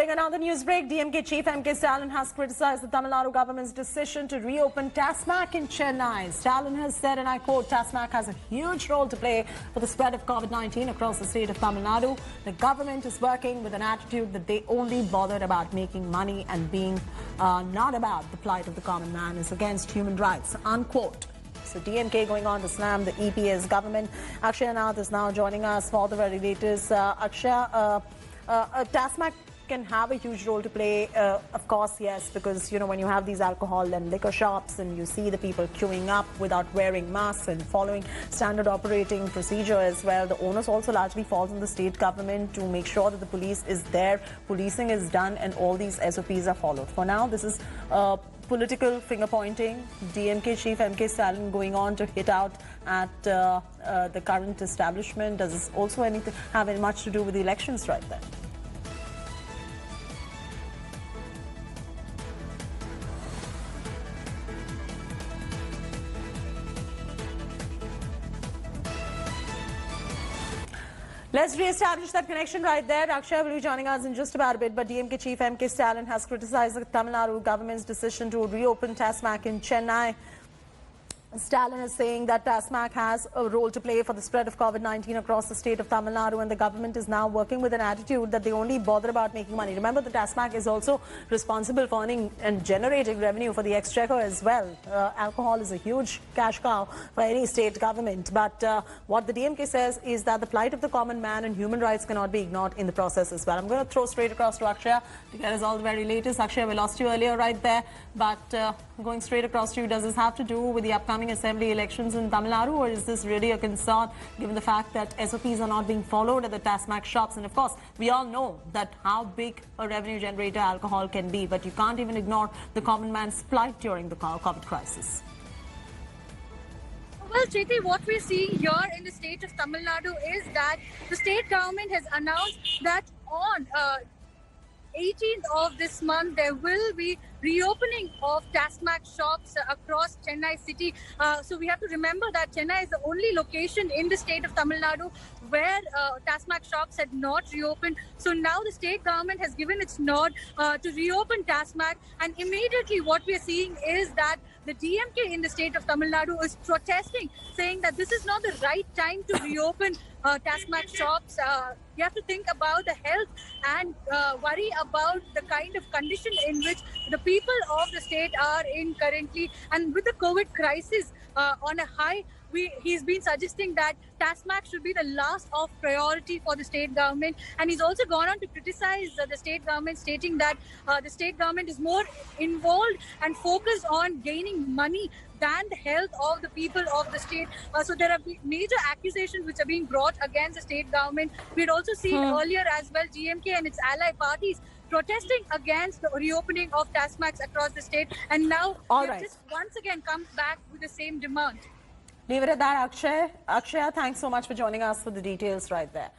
Following another news break, DMK Chief MK Stalin has criticized the Tamil Nadu government's decision to reopen Tasmac in Chennai. Stalin has said, and I quote, "Tasmac has a huge role to play for the spread of COVID-19 across the state of Tamil Nadu. The government is working with an attitude that they only bothered about making money and being not about the plight of the common man is against human rights," unquote. So DMK going on to slam the EPS government. Akshay Nath is now joining us for the very latest. Akshay, Tasmac can have a huge role to play, of course, yes, because, you know, when you have these alcohol and liquor shops and you see the people queuing up without wearing masks and following standard operating procedure as well, the onus also largely falls on the state government to make sure that the police is there, policing is done, and all these SOPs are followed. For now, this is political finger-pointing. DMK Chief MK Stalin going on to hit out at the current establishment. Does this also have much to do with the elections right there? Let's re-establish that connection right there. Akshay will be joining us in just about a bit. But DMK Chief MK Stalin has criticized the Tamil Nadu government's decision to reopen Tasmac in Chennai. Stalin is saying that Tasmac has a role to play for the spread of COVID-19 across the state of Tamil Nadu, and the government is now working with an attitude that they only bother about making money. Remember, the Tasmac is also responsible for earning and generating revenue for the exchequer as well. Alcohol is a huge cash cow for any state government. But what the DMK says is that the plight of the common man and human rights cannot be ignored in the process as well. I'm going to throw straight across to Akshay to get us all the very latest. Akshay, we lost you earlier right there, but going straight across to you, does this have to do with the upcoming assembly elections in Tamil Nadu, or is this really a concern given the fact that SOPs are not being followed at the Tasmac shops? And of course, we all know that how big a revenue generator alcohol can be, but you can't even ignore the common man's plight during the COVID crisis. Well, Chaiti, what we're seeing here in the state of Tamil Nadu is that the state government has announced that on 18th of this month, there will be reopening of Tasmac shops across Chennai city. So we have to remember that Chennai is the only location in the state of Tamil Nadu where Tasmac shops had not reopened. So now the state government has given its nod to reopen Tasmac, and immediately what we are seeing is that the DMK in the state of Tamil Nadu is protesting, saying that this is not the right time to reopen Tasmac shops. You have to think about the health and worry about the kind of condition in which the people of the state are in currently. And with the COVID crisis on a high, he's been suggesting that Tasmac should be the last of priority for the state government. And he's also gone on to criticize the state government, stating that the state government is more involved and focused on gaining money than the health of the people of the state. So there are major accusations which are being brought against the state government. We had also seen earlier as well DMK and its ally parties protesting against the reopening of Tasmacs across the state. And now they've just once again come back with the same demand. Leave it at that, Akshay. Akshay, thanks so much for joining us for the details right there.